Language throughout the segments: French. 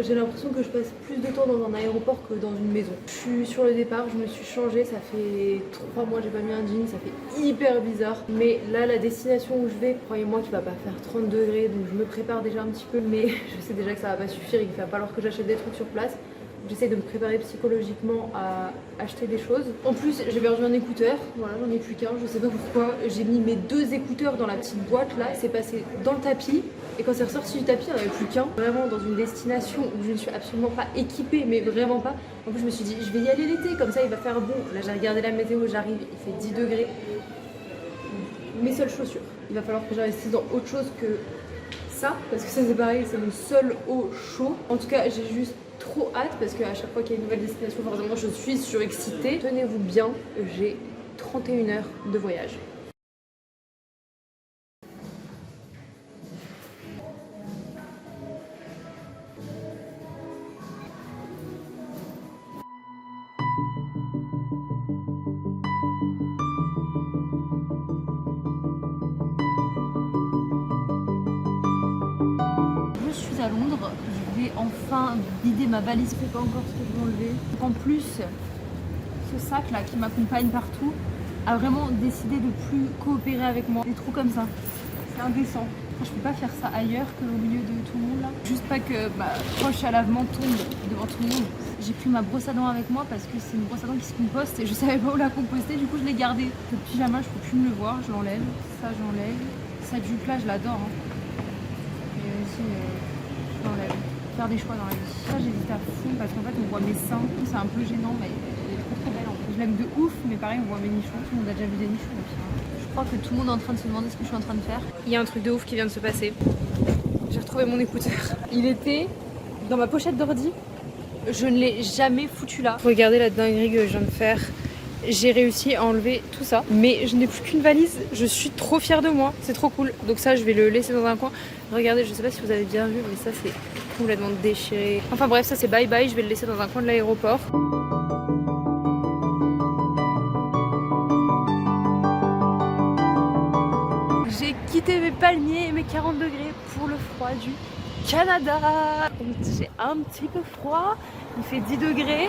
J'ai l'impression que je passe plus de temps dans un aéroport que dans une maison. Je suis sur le départ, je me suis changée, ça fait 3 mois que j'ai pas mis un jean, ça fait hyper bizarre. Mais là, la destination où je vais, croyez-moi qu'il va pas faire 30 degrés, donc je me prépare déjà un petit peu, mais je sais déjà que ça va pas suffire et qu'il va falloir que j'achète des trucs sur place. J'essaie de me préparer psychologiquement à acheter des choses. En plus, j'ai perdu un écouteur. Voilà, j'en ai plus qu'un, je sais pas pourquoi. J'ai mis mes 2 écouteurs dans la petite boîte là. C'est passé dans le tapis. Et quand c'est ressorti du tapis, il n'y en avait plus qu'un. Vraiment dans une destination où je ne suis absolument pas équipée, mais vraiment pas. En plus, je me suis dit, je vais y aller l'été, comme ça il va faire bon. Là, j'ai regardé la météo, j'arrive, il fait 10 degrés. Mes seules chaussures. Il va falloir que j'investisse dans autre chose que ça, parce que ça c'est pareil, c'est mon seul eau chaud. En tout cas, j'ai juste trop hâte parce qu'à chaque fois qu'il y a une nouvelle destination, forcément je suis surexcitée. Tenez-vous bien, j'ai 31 heures de voyage. Je suis à Londres, je vais enfin vider ma valise, je sais pas encore ce que je vais enlever. En plus, ce sac là qui m'accompagne partout a vraiment décidé de plus coopérer avec moi. Des trous comme ça, c'est indécent. Je peux pas faire ça ailleurs que au milieu de tout le monde là. Juste pas que ma poche à lavement tombe devant tout le monde. J'ai pris ma brosse à dents avec moi parce que c'est une brosse à dents qui se composte et je savais pas où la composter, du coup je l'ai gardée. Le pyjama, je peux plus me le voir, je l'enlève. Ça j'enlève. Ça du plat, je l'adore. Hein. Et aussi, je l'enlève. Faire des choix dans la vie. Ça j'hésite à fond parce qu'en fait on voit mes seins. C'est un peu gênant, mais elle est trop belle en fait. Je l'aime de ouf, mais pareil on voit mes nichons. Tout le monde a déjà vu des nichons aussi. Je crois que tout le monde est en train de se demander ce que je suis en train de faire. Il y a un truc de ouf qui vient de se passer. J'ai retrouvé mon écouteur. Il était dans ma pochette d'ordi. Je ne l'ai jamais foutu là. Regardez la dinguerie que je viens de faire. J'ai réussi à enlever tout ça. Mais je n'ai plus qu'une valise. Je suis trop fière de moi. C'est trop cool. Donc ça, je vais le laisser dans un coin. Regardez, je sais pas si vous avez bien vu, mais ça, c'est complètement déchiré. Enfin bref, ça, c'est bye bye. Je vais le laisser dans un coin de l'aéroport. J'ai quitté mes palmiers et mes 40 degrés pour le froid du Canada. J'ai un petit peu froid, il fait 10 degrés,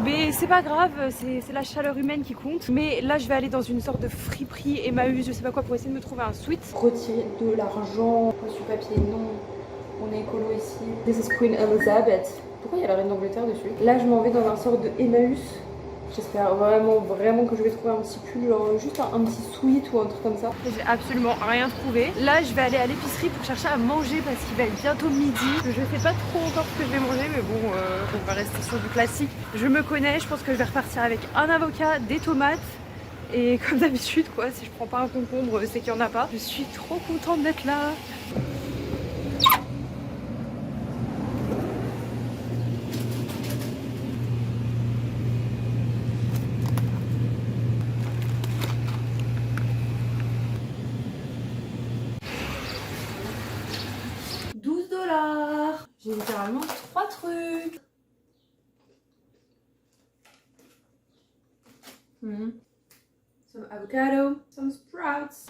mais c'est pas grave, c'est la chaleur humaine qui compte. Mais là je vais aller dans une sorte de friperie Emmaüs, je sais pas quoi, pour essayer de me trouver un sweat. Retirer de l'argent, reçu papier, non, on est écolo ici. This is Queen Elizabeth. Pourquoi il y a la reine d'Angleterre dessus? Là je m'en vais dans un sorte de Emmaüs. J'espère vraiment que je vais trouver un petit pull, genre juste un petit sweat ou un truc comme ça. J'ai absolument rien trouvé. Là, je vais aller à l'épicerie pour chercher à manger parce qu'il va être bientôt midi. Je sais pas trop encore ce que je vais manger, mais bon, on va rester sur du classique. Je me connais, je pense que je vais repartir avec un avocat, des tomates. Et comme d'habitude, quoi, si je prends pas un concombre, c'est qu'il y en a pas. Je suis trop contente d'être là. J'ai littéralement 3 trucs. Some avocado, some sprouts.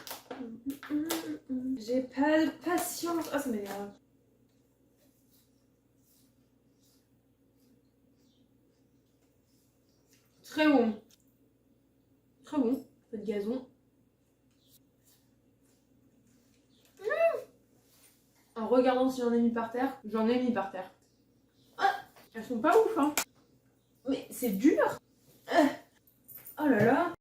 J'ai pas de patience. Ah, ça m'énerve. Très bon. Très bon. Pas de gazon. En regardant si j'en ai mis par terre, j'en ai mis par terre. Ah, elles sont pas ouf, hein. Mais c'est dur. Oh là là.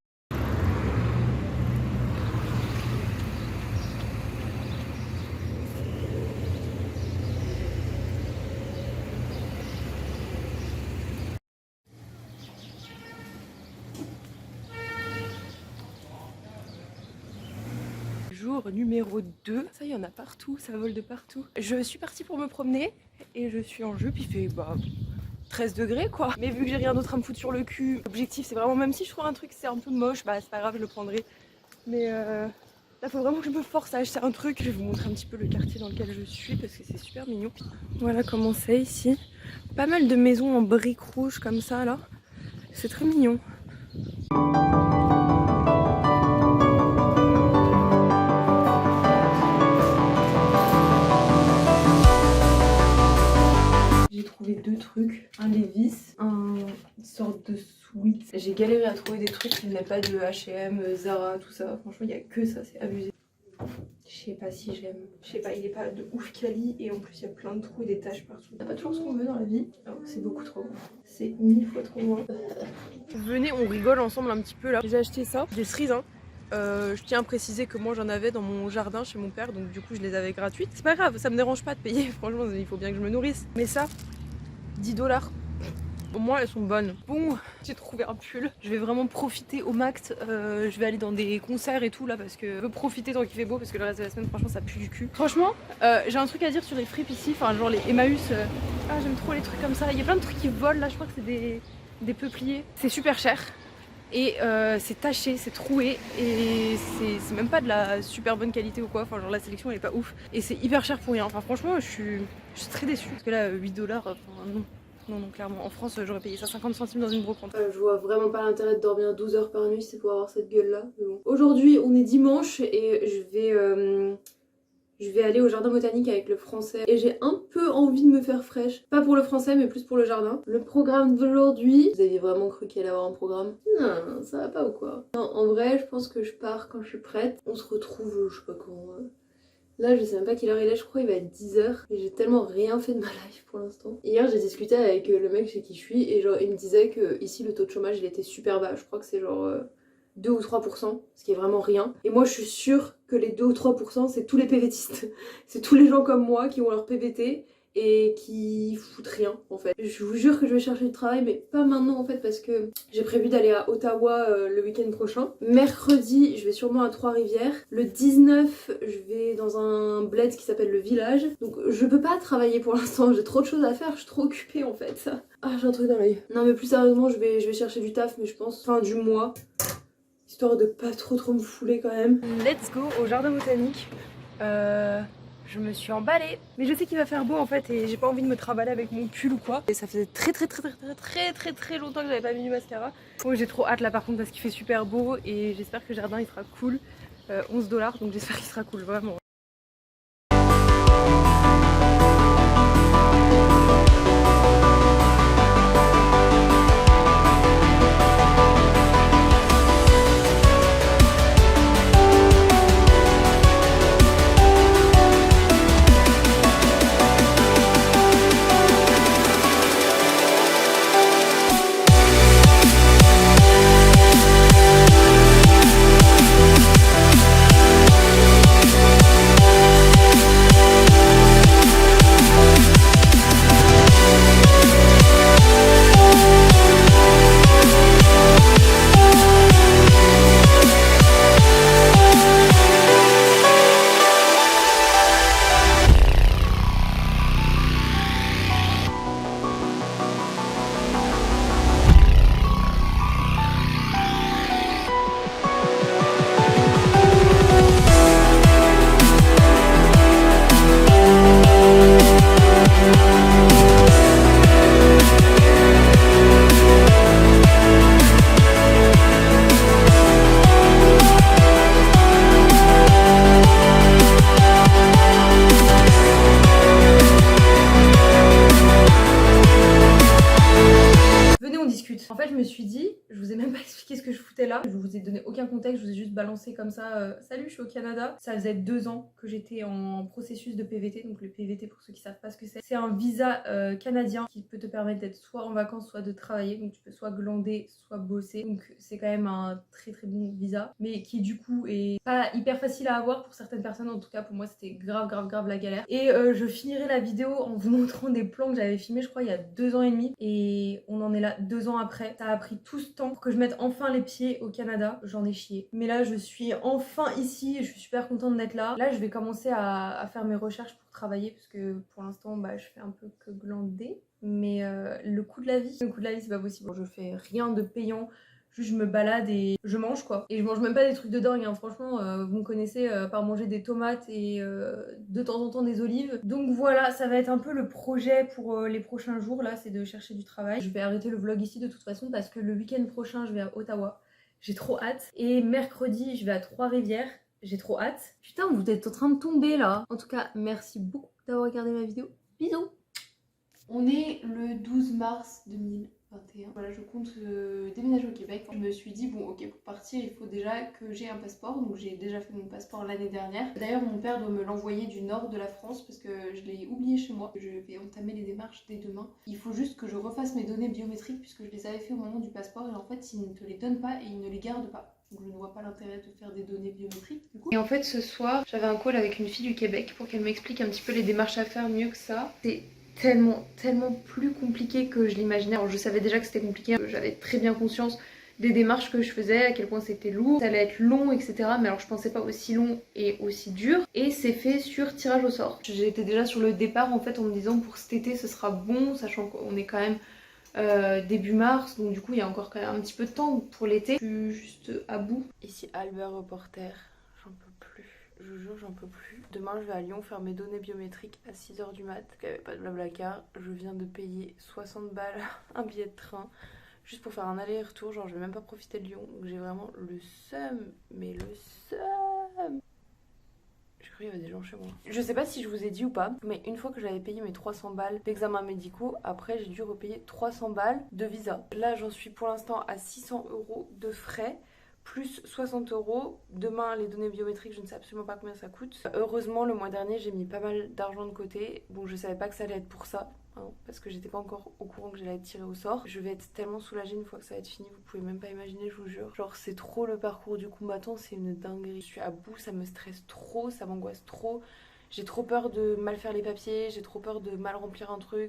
Jour numéro 2, ça y en a partout, ça vole de partout. Je suis partie pour me promener et je suis en jupe, il fait 13 degrés quoi. Mais vu que j'ai rien d'autre à me foutre sur le cul, l'objectif c'est vraiment, même si je trouve un truc c'est un peu moche, bah c'est pas grave, je le prendrai. Mais là faut vraiment que je me force à acheter un truc. Je vais vous montrer un petit peu le quartier dans lequel je suis parce que c'est super mignon. Voilà comment c'est ici. Pas mal de maisons en briques rouges comme ça là. C'est très mignon. J'ai j'ai trouvé 2 trucs. Un Levi's, une sorte de sweat. J'ai galéré à trouver des trucs qui venaient pas de H&M, Zara, tout ça. Franchement, il y a que ça, c'est abusé. Je sais pas si j'aime. Je sais pas, il est pas de ouf quali et en plus il y a plein de trous et des taches partout. On n'a pas toujours ce qu'on veut dans la vie. Oh, c'est beaucoup trop. C'est 1000 fois trop loin. Venez, on rigole ensemble un petit peu là. J'ai acheté ça, des cerises hein. Je tiens à préciser que moi j'en avais dans mon jardin chez mon père, donc du coup je les avais gratuites. C'est pas grave, ça me dérange pas de payer, franchement il faut bien que je me nourrisse. Mais ça, 10 $. Au moins elles sont bonnes. Bon, j'ai trouvé un pull. Je vais vraiment profiter au max. Je vais aller dans des concerts et tout là parce que je veux profiter tant qu'il fait beau parce que le reste de la semaine franchement ça pue du cul. Franchement, j'ai un truc à dire sur les fripes ici, enfin genre les Emmaüs. Ah j'aime trop les trucs comme ça. Il y a plein de trucs qui volent là, je crois que c'est des peupliers. C'est super cher. Et c'est taché, c'est troué et c'est même pas de la super bonne qualité ou quoi, enfin genre la sélection elle est pas ouf et c'est hyper cher pour rien, enfin franchement je suis très déçue parce que là 8 $, enfin non clairement en France j'aurais payé ça 50 centimes dans une brocante. Je vois vraiment pas l'intérêt de dormir 12 heures par nuit, c'est pour avoir cette gueule là, mais bon. Aujourd'hui on est dimanche et je vais aller au jardin botanique avec le français et j'ai un peu envie de me faire fraîche. Pas pour le français mais plus pour le jardin. Le programme d'aujourd'hui... Vous aviez vraiment cru qu'il allait avoir un programme? Non, ça va pas ou quoi? Non, en vrai je pense que je pars quand je suis prête. On se retrouve, je sais pas quand... Là je sais même pas quelle heure il est, je crois il va être 10 h et j'ai tellement rien fait de ma life pour l'instant. Hier j'ai discuté avec le mec chez qui je suis et genre il me disait que ici le taux de chômage il était super bas. Je crois que c'est genre... 2 ou 3%, ce qui est vraiment rien. Et moi je suis sûre que les 2 ou 3% c'est tous les PVTistes. C'est tous les gens comme moi qui ont leur PVT et qui foutent rien en fait. Je vous jure que je vais chercher du travail mais pas maintenant en fait parce que j'ai prévu d'aller à Ottawa le week-end prochain. Mercredi je vais sûrement à Trois-Rivières. Le 19 je vais dans un bled qui s'appelle le Village. Donc je peux pas travailler pour l'instant, j'ai trop de choses à faire, je suis trop occupée en fait. Ah j'ai un truc dans l'œil. Non mais plus sérieusement je vais chercher du taf mais je pense fin du mois. Histoire de pas trop me fouler quand même. Let's go au jardin botanique. Je me suis emballée. Mais je sais qu'il va faire beau en fait et j'ai pas envie de me travailler avec mon pull ou quoi. Et ça faisait très longtemps que j'avais pas mis du mascara. Oh, j'ai trop hâte là par contre parce qu'il fait super beau et j'espère que le jardin il sera cool. 11 $, donc j'espère qu'il sera cool vraiment. En fait je me suis dit, je vous ai même pas expliqué ce que je foutais là, je vous ai donné aucun contexte, je vous ai juste balancé comme ça, salut je suis au Canada. Ça faisait 2 ans que j'étais en processus de PVT, donc le PVT pour ceux qui savent pas ce que c'est un visa canadien qui peut te permettre d'être soit en vacances soit de travailler, donc tu peux soit glander soit bosser, donc c'est quand même un très bon visa, mais qui du coup est pas hyper facile à avoir pour certaines personnes, en tout cas pour moi c'était grave la galère. Et je finirai la vidéo en vous montrant des plans que j'avais filmés je crois il y a 2 ans et demi et on en est là 2 ans après. Ça a pris tout ce temps pour que je mette enfin les pieds au Canada, j'en ai chié. Mais là je suis enfin ici, je suis super contente d'être là. Là je vais commencer à faire mes recherches pour travailler parce que pour l'instant bah, je fais un peu que glander. Mais le coût de la vie c'est pas possible. Je fais rien de payant. Juste je me balade et je mange quoi. Et je mange même pas des trucs de dingue hein. Franchement vous me connaissez par manger des tomates et de temps en temps des olives. Donc voilà, ça va être un peu le projet pour les prochains jours là, c'est de chercher du travail. Je vais arrêter le vlog ici de toute façon parce que le week-end prochain je vais à Ottawa. J'ai trop hâte. Et mercredi je vais à Trois-Rivières. J'ai trop hâte. Putain vous êtes en train de tomber là. En tout cas merci beaucoup d'avoir regardé ma vidéo. Bisous. On est le 12 mars 2021. Voilà, je compte déménager au Québec. Je me suis dit, bon, ok, pour partir, il faut déjà que j'ai un passeport. Donc, j'ai déjà fait mon passeport l'année dernière. D'ailleurs, mon père doit me l'envoyer du nord de la France parce que je l'ai oublié chez moi. Je vais entamer les démarches dès demain. Il faut juste que je refasse mes données biométriques puisque je les avais fait au moment du passeport. Et en fait, ils ne te les donnent pas et ils ne les gardent pas. Donc, je ne vois pas l'intérêt de faire des données biométriques du coup. Et en fait, ce soir, j'avais un call avec une fille du Québec pour qu'elle m'explique un petit peu les démarches à faire mieux que ça. C'est tellement plus compliqué que je l'imaginais. Alors je savais déjà que c'était compliqué, j'avais très bien conscience des démarches que je faisais, à quel point c'était lourd, ça allait être long, etc. Mais alors je pensais pas aussi long et aussi dur. Et c'est fait sur tirage au sort. J'étais déjà sur le départ en fait en me disant pour cet été ce sera bon, sachant qu'on est quand même début mars, donc du coup il y a encore quand même un petit peu de temps pour l'été. Je suis juste à bout. Ici Albert Reporter, j'en peux plus. Je vous jure, j'en peux plus. Demain, je vais à Lyon faire mes données biométriques à 6h du mat. Il n'y avait pas de blablacar. Je viens de payer 60 balles un billet de train juste pour faire un aller-retour. Genre, je vais même pas profiter de Lyon. Donc, j'ai vraiment le seum. Mais le seum. J'ai cru qu'il y avait des gens chez moi. Je sais pas si je vous ai dit ou pas, mais une fois que j'avais payé mes 300 balles d'examens médicaux, après j'ai dû repayer 300 balles de visa. Là, j'en suis pour l'instant à 600 € de frais, plus 60 €. Demain, les données biométriques, je ne sais absolument pas combien ça coûte. Heureusement, le mois dernier, j'ai mis pas mal d'argent de côté. Bon, je savais pas que ça allait être pour ça. Hein, parce que j'étais pas encore au courant que j'allais être tirée au sort. Je vais être tellement soulagée une fois que ça va être fini, vous pouvez même pas imaginer, je vous jure. Genre c'est trop le parcours du combattant, c'est une dinguerie. Je suis à bout, ça me stresse trop, ça m'angoisse trop. J'ai trop peur de mal faire les papiers, j'ai trop peur de mal remplir un truc.